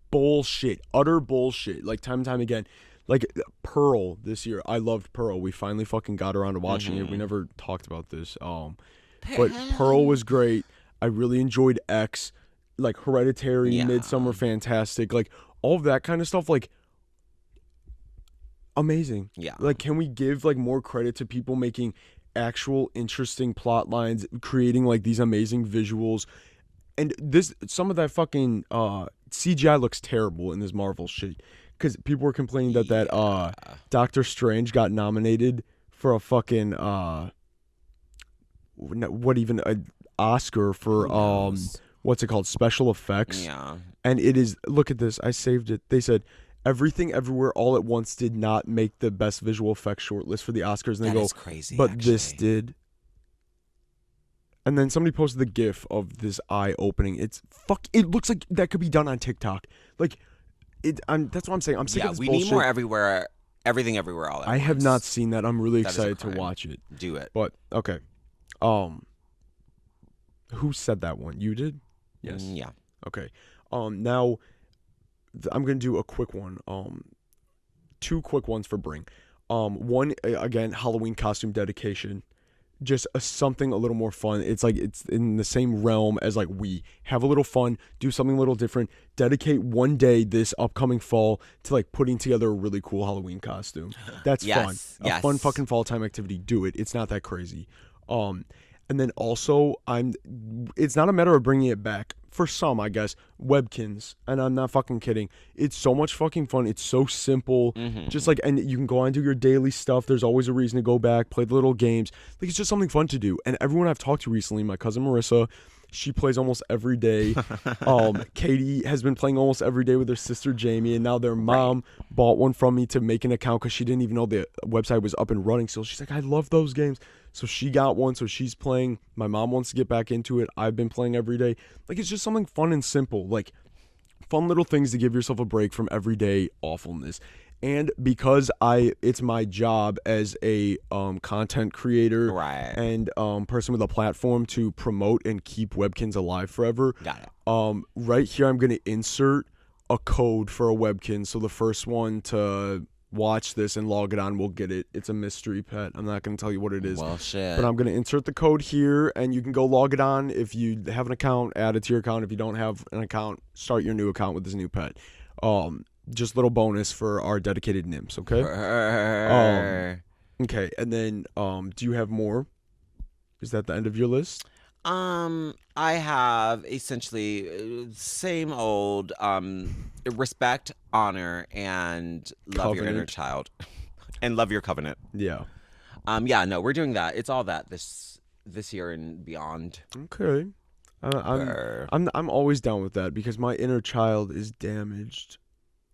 bullshit, utter bullshit. Like time and time again, like Pearl this year. I loved Pearl. We finally fucking got around to watching it. We never talked about this. But Pearl was great. I really enjoyed X, like Hereditary, Midsommar, fantastic. Like all of that kind of stuff. Like amazing. Yeah. Like can we give like more credit to people making actual interesting plot lines, creating like these amazing visuals, and some of that fucking CGI looks terrible in this Marvel shit because people were complaining that Doctor Strange got nominated for a fucking Oscar for what's it called, special effects, and it is, look at this, I saved it, they said Everything Everywhere All at Once did not make the best visual effects shortlist for the Oscars. And they go, crazy, but actually. This did. And then somebody posted the GIF of this eye opening. It looks like that could be done on TikTok. Like, that's what I'm saying. I'm sick of this bullshit. We need more everywhere, everything everywhere all at once. I have not seen that. I'm really excited to watch it. Do it. But okay, who said that one? You did? Yes. Yeah. Okay. Now. I'm gonna do a quick one. 2 quick ones for Bring. One again, Halloween costume dedication. Just something a little more fun. It's like it's in the same realm as like we have a little fun, do something a little different. Dedicate one day this upcoming fall to like putting together a really cool Halloween costume. That's fun. A fun fucking fall time activity. Do it. It's not that crazy. And then also, it's not a matter of bringing it back. For some, I guess, Webkins. And I'm not fucking kidding. It's so much fucking fun. It's so simple. Just like, and you can go on and do your daily stuff. There's always a reason to go back, play the little games. Like, it's just something fun to do. And everyone I've talked to recently, my cousin Marissa, she plays almost every day. Katie has been playing almost every day with her sister Jamie, and now their mom bought one from me to make an account because she didn't even know the website was up and running. So she's like, I love those games. So she got one, so she's playing. My mom wants to get back into it. I've been playing every day. Like, it's just something fun and simple. Like, fun little things to give yourself a break from everyday awfulness. And because it's my job as a content creator and person with a platform to promote and keep Webkins alive forever. Got it. Right here, I'm going to insert a code for a Webkin. So the first one to watch this and log it on will get it. It's a mystery pet. I'm not going to tell you what it is. Well, shit. But I'm going to insert the code here, and you can go log it on. If you have an account, add it to your account. If you don't have an account, start your new account with this new pet. Just little bonus for our dedicated nymphs, okay? Okay, and then do you have more? Is that the end of your list? I have essentially same old respect, honor, and love your inner child, and love your covenant. Yeah. No, we're doing that. It's all that this year and beyond. Okay. I'm always down with that because my inner child is damaged.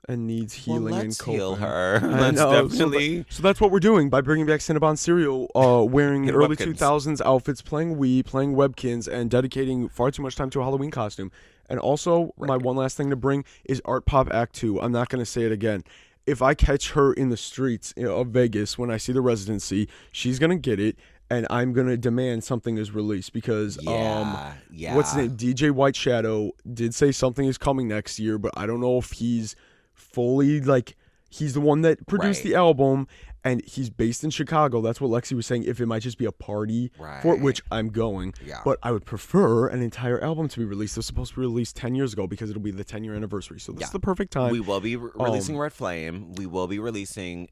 and needs healing and let's coping. heal her. I Let's know. definitely. So that's what we're doing by bringing back Cinnabon cereal, wearing And early Webkins. 2000s outfits, playing Wii, playing Webkins, and dedicating far too much time to a Halloween costume. And also, my one last thing to bring is Art Pop Act 2. I'm not going to say it again. If I catch her in the streets of Vegas when I see the residency, she's going to get it. And I'm going to demand something is released because, Yeah. what's his name? DJ White Shadow did say something is coming next year, but I don't know if he's fully, like, he's the one that produced the album, and he's based in Chicago. That's what Lexi was saying, if it might just be a party for it, which I'm going. Yeah. But I would prefer an entire album to be released. It was supposed to be released 10 years ago because it'll be the 10-year anniversary. So this is the perfect time. We will be releasing Red Flame. We will be releasing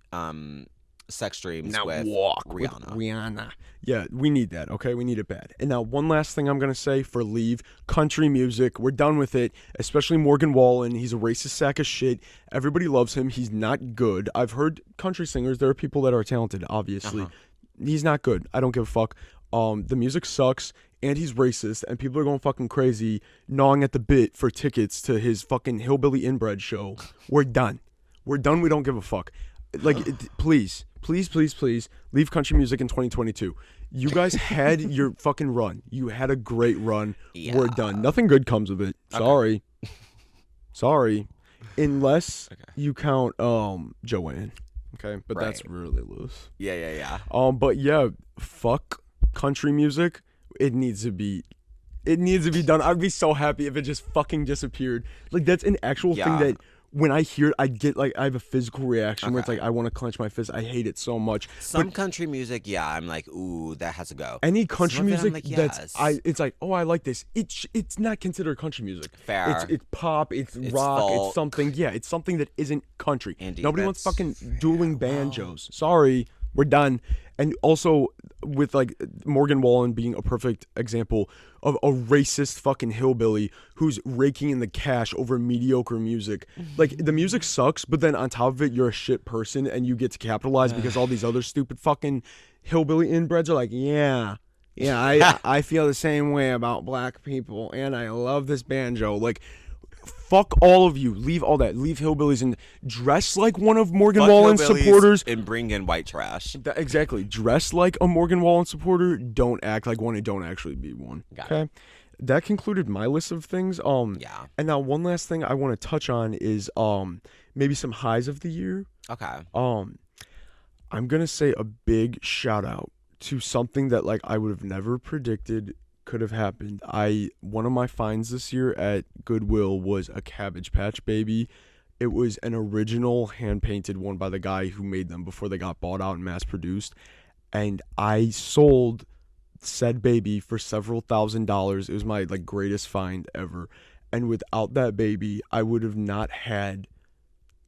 Sex Dreams with Rihanna. Yeah, we need that, okay? We need it bad. And now one last thing I'm going to say for Leave. Country music. We're done with it, especially Morgan Wallen. He's a racist sack of shit. Everybody loves him. He's not good. I've heard country singers. There are people that are talented, obviously. He's not good. I don't give a fuck. The music sucks, and he's racist, and people are going fucking crazy, gnawing at the bit for tickets to his fucking hillbilly inbred show. We're done. We're done. We don't give a fuck. Like, please, leave country music in 2022. You guys had your fucking run. You had a great run. Yeah. We're done. Nothing good comes of it. Sorry. Sorry. Unless you count Joanne. Okay? But that's really loose. Yeah. But yeah, fuck country music. It needs to be done. I'd be so happy if it just fucking disappeared. Like, that's an actual thing that when I hear it, I get, like, I have a physical reaction where it's like I want to clench my fist. I hate it so much. Some country music, I'm like, ooh, that has to go. Any country music like, it's like, oh, I like this. It's not considered country music. Fair. It's pop. It's rock. folk. It's something. Yeah, it's something that isn't country. Indeed, Nobody wants fucking dueling banjos. Sorry, we're done. And also with, like, Morgan Wallen being a perfect example of a racist fucking hillbilly who's raking in the cash over mediocre music. Like, the music sucks, but then on top of it, you're a shit person and you get to capitalize because all these other stupid fucking hillbilly inbreds are like, yeah, I feel the same way about black people and I love this banjo. Like, fuck all of you. Leave all that. Leave hillbillies and dress like one of Morgan Wallen's supporters. And bring in white trash. Exactly. Dress like a Morgan Wallen supporter. Don't act like one and don't actually be one. Okay? That concluded my list of things. And now one last thing I want to touch on is maybe some highs of the year. Okay. I'm going to say a big shout out to something that, like, I would have never predicted could have happened. One of my finds this year at Goodwill was a Cabbage Patch baby. It was an original hand-painted one by the guy who made them before they got bought out and mass-produced. And I sold said baby for several $1,000s. It was my, like, greatest find ever. And without that baby, I would have not had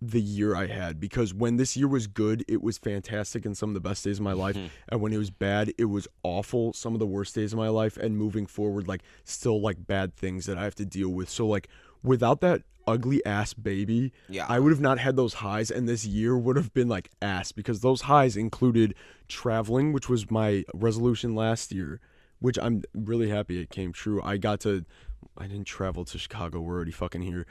the year I had, because when this year was good, it was fantastic and some of the best days of my life, and when it was bad, it was awful, some of the worst days of my life, and moving forward, like, still, like, bad things that I have to deal with. So, like, without that ugly ass baby, I would have not had those highs, and this year would have been like ass, because those highs included traveling, which was my resolution last year, which I'm really happy it came true. I didn't travel to Chicago, we're already fucking here,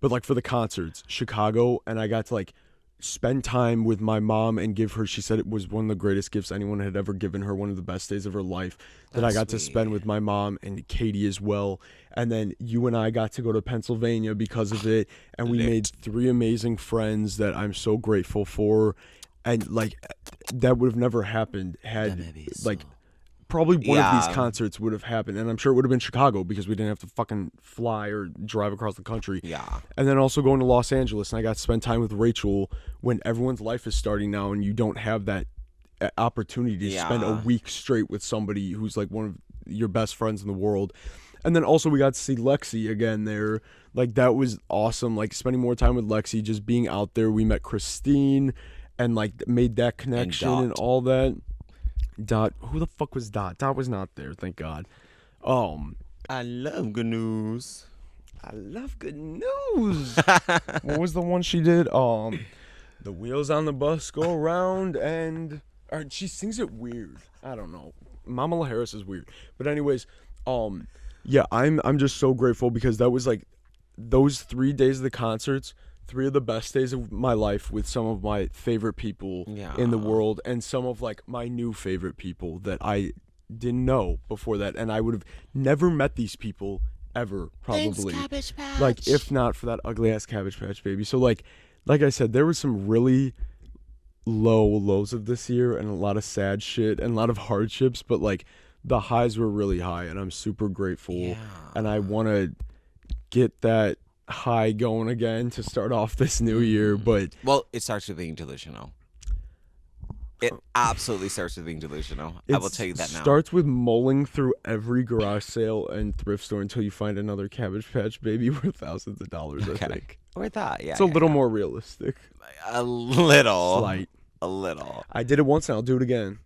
but, like, for the concerts, Chicago, and I got to, like, spend time with my mom and give her, she said it was one of the greatest gifts anyone had ever given her, one of the best days of her life, that I got to spend with my mom and Katie as well. And then you and I got to go to Pennsylvania because of it, and we made 3 amazing friends that I'm so grateful for. And, like, that would have never happened had, like, probably one of these concerts would have happened, and I'm sure it would have been Chicago because we didn't have to fucking fly or drive across the country. And then also going to Los Angeles, and I got to spend time with Rachel when everyone's life is starting now, and you don't have that opportunity to spend a week straight with somebody who's, like, one of your best friends in the world. And then also we got to see Lexi again there. Like, that was awesome. Like, spending more time with Lexi, just being out there. We met Christine and, like, made that connection and all that. Dot, who the fuck was Dot? Dot was not there, thank God. I love good news. I love good news. What was the one she did? The wheels on the bus go around, and she sings it weird. I don't know. Mama La Harris is weird. But anyways, yeah, I'm just so grateful because that was, like, those 3 days of the concerts 3 of the best days of my life with some of my favorite people in the world, and some of like my new favorite people that I didn't know before that, and I would have never met these people ever, probably. Thanks, Cabbage Patch. Like, if not for that ugly ass Cabbage Patch baby. So like I said, there was some really lows of this year, and a lot of sad shit and a lot of hardships, but like the highs were really high, and I'm super grateful, and I want to get that high going again to start off this new year. But well, it starts with being delusional. It absolutely starts with being delusional. I will tell you that now. It starts with mulling through every garage sale and thrift store until you find another Cabbage Patch baby worth thousands of dollars, I think. Or that, yeah. It's a little more realistic. A little. Slight. A little. I did it once and I'll do it again.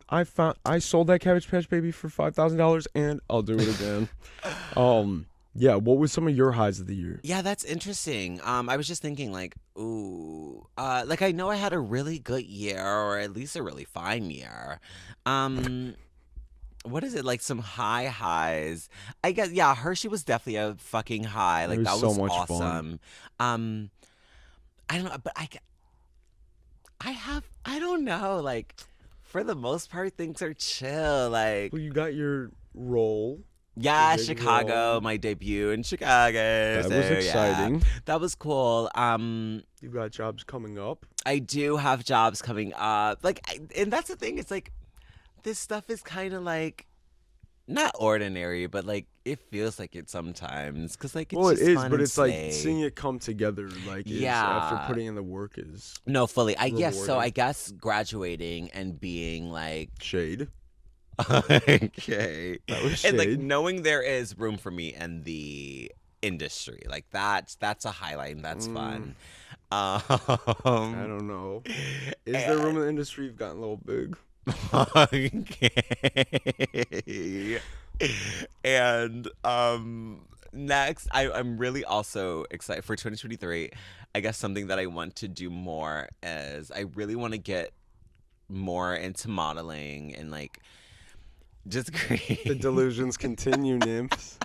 I sold that Cabbage Patch baby for $5,000 and I'll do it again. Yeah, what was some of your highs of the year? Yeah, that's interesting. I was just thinking, like, like I know I had a really good year, or at least a really fine year. What is it, like some highs? I guess, yeah, Hershey was definitely a fucking high. Like, It was that so was much awesome. fun. I don't know, but I don't know. Like, for the most part, things are chill. Like, Well, you got your role. yeah, big Chicago, role. my debut in Chicago. That so, was yeah, exciting. that was cool. You got jobs coming up. I do have jobs coming up. Like, and that's the thing. It's like, this stuff is kind of like, not ordinary, but like, it feels like it sometimes. Cause like, it's Well, it just is, fun but and it's like slay. seeing it come together. Like, after putting in the work is No, fully. I guess so. rewarding. I guess graduating and being like, shade. okay, That was and like shade. knowing there is room for me in the industry, like that's a highlight and that's fun. I don't know. Is there room in the industry? You've gotten a little big. Okay. And next, I'm really also excited for 2023. I guess something that I want to do more is I really want to get more into modeling and like just create The delusions continue, nymphs.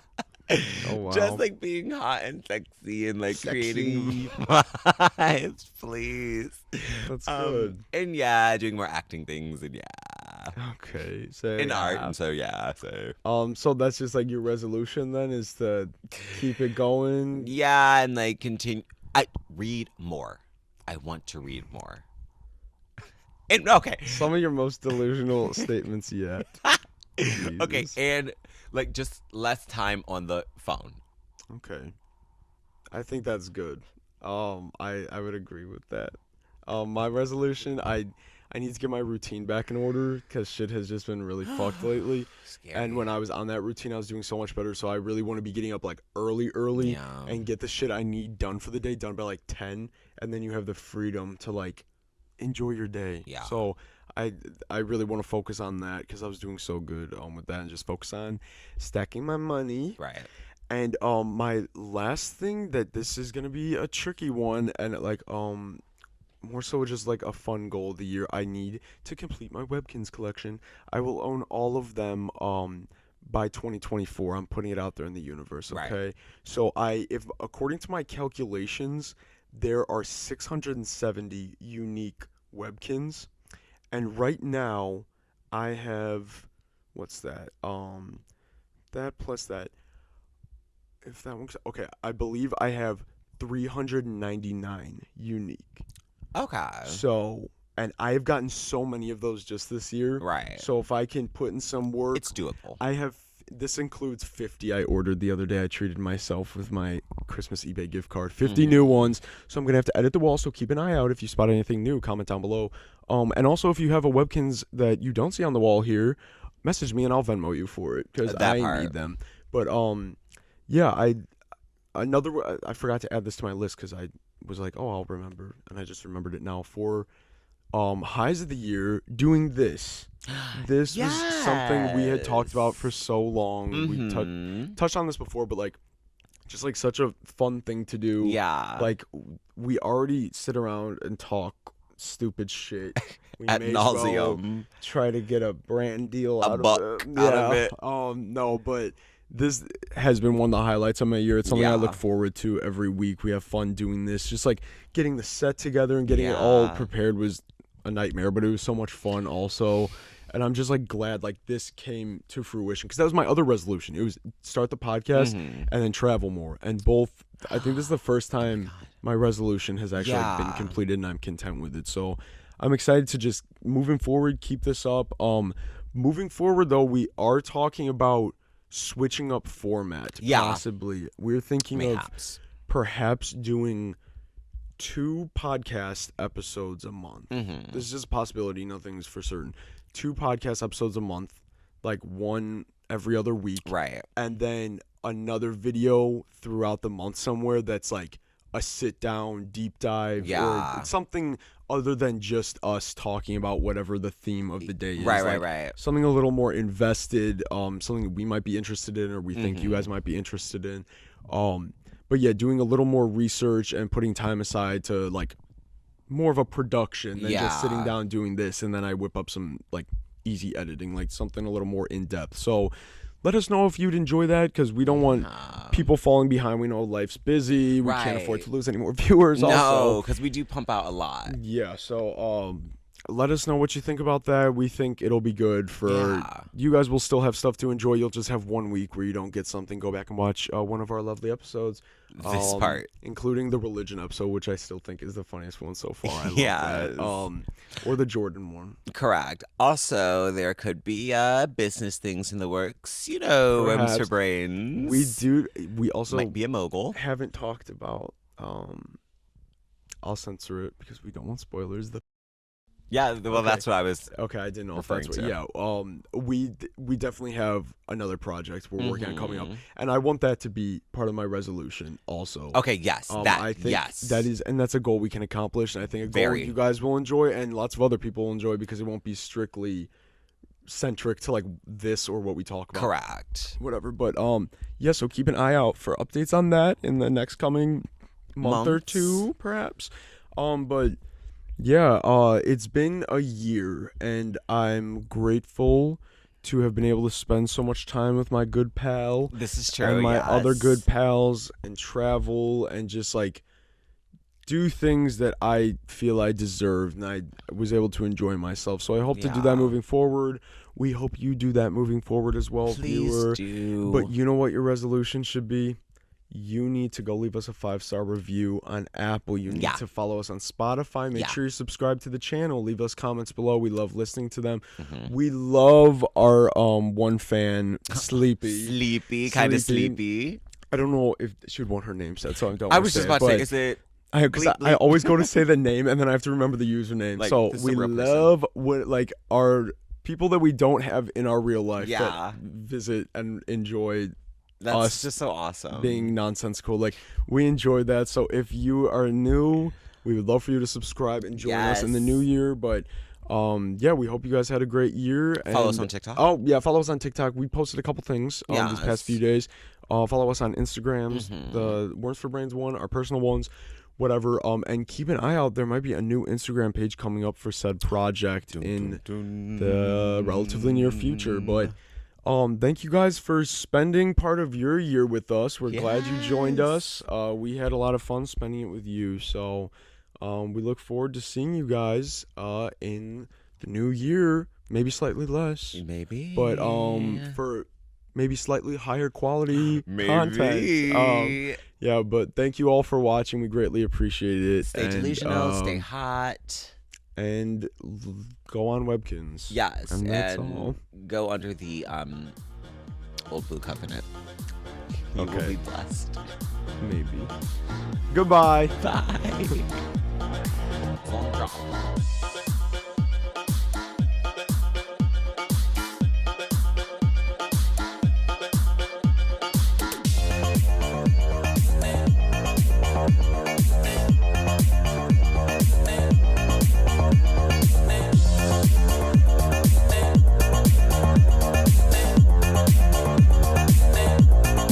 Oh wow. just like being hot and sexy and like Sexy. creating vibes, please. That's good. And yeah, doing more acting things and yeah. Okay. So In art and so yeah, so So that's just like your resolution then, is to keep it going. yeah, and like continue. I read more. I want to read more. And okay, Some of your most delusional statements yet. okay, Jesus. and like just less time on the phone. Okay. I think that's good. I would agree with that. My resolution, I need to get my routine back in order because shit has just been really fucked lately. Scary. And when I was on that routine, I was doing so much better. So I really want to be getting up like early Yeah. and get the shit I need done for the day done by like 10. And then you have the freedom to like enjoy your day. Yeah. So I really want to focus on that because I was doing so good with that, and just focus on stacking my money. Right. And my last thing, that this is gonna be a tricky one, and like more so just like a fun goal of the year. I need to complete my Webkins collection. I will own all of them by 2024. I'm putting it out there in the universe, Right. okay? So if according to my calculations, there are 670 unique Webkins, and right now I have, what's that? That plus that. If that one's okay, I believe I have 399 unique. Okay. So, and I've gotten so many of those just this year. Right. So if I can put in some work, It's doable. I have. This includes 50 I ordered the other day. I treated myself with my Christmas eBay gift card. 50 new ones. So I'm gonna have to edit the wall. So keep an eye out if you spot anything new. Comment down below. And also if you have a Webkins that you don't see on the wall here, message me and I'll Venmo you for it because That I part. need them. But yeah, I forgot to add this to my list because I was like, oh, I'll remember, and I just remembered it now. For highs of the year, doing this. This was something we had talked about for so long. We Mhm. touched on this before, but like, just like such a fun thing to do. Yeah. Like, we already sit around and talk stupid shit. We Ad may as well nauseum. try to get a brand deal out buck of it. out of it. No, but this has been one of the highlights of my year. It's something I Yeah. look forward to every week. We have fun doing this. Just like getting the set together and getting it all Yeah. prepared was a nightmare, but it was so much fun also. And I'm just like glad like this came to fruition because that was my other resolution. It was start the podcast Mm-hmm. and then travel more. And both, I think this is the first time my resolution has actually been Yeah. completed and I'm content with it. So I'm excited to just moving forward, keep this up. Moving forward though, we are talking about switching up format. Yeah. Possibly. We're thinking of perhaps doing 2 podcast episodes a month. Mm-hmm. This is just a possibility, nothing's for certain. 2 podcast episodes a month, like one every other week. Right. And then another video throughout the month somewhere that's like a sit down deep dive Yeah. or something other than just us talking about whatever the theme of the day is. Right. Something a little more invested, something we might be interested in or we think you guys might be interested in. But yeah, doing a little more research and putting time aside to like more of a production than just sitting down doing this and then I whip up some like easy editing, like something a little more in depth. So let us know if you'd enjoy that because we don't want people falling behind. We know life's busy. We can't afford to lose any more viewers. No, because we do pump out a lot. Yeah, so let us know what you think about that. We think it'll be good for you guys. Will still have stuff to enjoy. You'll just have 1 week where you don't get something. Go back and watch one of our lovely episodes. This part, including the religion episode, which I still think is the funniest one so far. I love Yes. that. Or the Jordan one. correct. Also, there could be business things in the works. You know, Perhaps. Mr. Brainz. We also might be a mogul. haven't talked about. I'll censor it because we don't want spoilers. Yeah, well, Okay. that's what I was. Okay, I didn't know if referring that's what. to. Yeah. We definitely have another project we're working on coming up, Mhm. and I want that to be part of my resolution also. Okay, yes, I think yes. that is, and that's a goal we can accomplish, and I think a goal Very. you guys will enjoy, and lots of other people will enjoy because it won't be strictly centric to like this or what we talk about. correct. Whatever, but yeah. So keep an eye out for updates on that in the next coming month or Months. 2, perhaps. But yeah, it's been a year, and I'm grateful to have been able to spend so much time with my good pal This is true. and my yes. other good pals and travel and just like do things that I feel I deserved and I was able to enjoy myself. So I hope to do Yeah. that moving forward. We hope you do that moving forward as well, Please viewer. do. But you know what your resolution should be? You need to go leave us a 5-star review on Apple. You need Yeah. to follow us on Spotify. Make Yeah. sure you subscribe to the channel. Leave us comments below. We love listening to them. Mhm. We love our one fan, Sleepy. Sleepy, kind of Sleepy. sleepy. I don't know if she would want her name said, so I don't. I wanna was say just it, about to say, but is it? because bleep, I bleep. always go to say the name and then I have to remember the username. Like, so this is a we real person. love what like our people that we don't have in our real life Yeah. that visit and enjoy That's us just so awesome. being nonsensical. Like we enjoy that. So if you are new, we would love for you to subscribe and join us in the Yes. new year. But yeah, we hope you guys had a great year. Follow us and- on TikTok. Oh yeah, follow us on TikTok. We posted a couple things these Yes. past few days. Follow us on Instagrams, Mhm. the Worms for Brains one, our personal ones, whatever. And keep an eye out. There might be a new Instagram page coming up for said project in the relatively near future. But thank you guys for spending part of your year with us. We're glad you joined us. We had a lot of fun spending it with you. So we look forward to seeing you guys in the new year. Maybe slightly less, Maybe. but for maybe slightly higher quality Maybe. content. Yeah, but thank you all for watching. We greatly appreciate it. Stay and, delusional, stay hot. and go on Webkins. Yes, And that's and all. go under the Old Blue Covenant. You will Okay. be blessed. Maybe. Goodbye. Bye.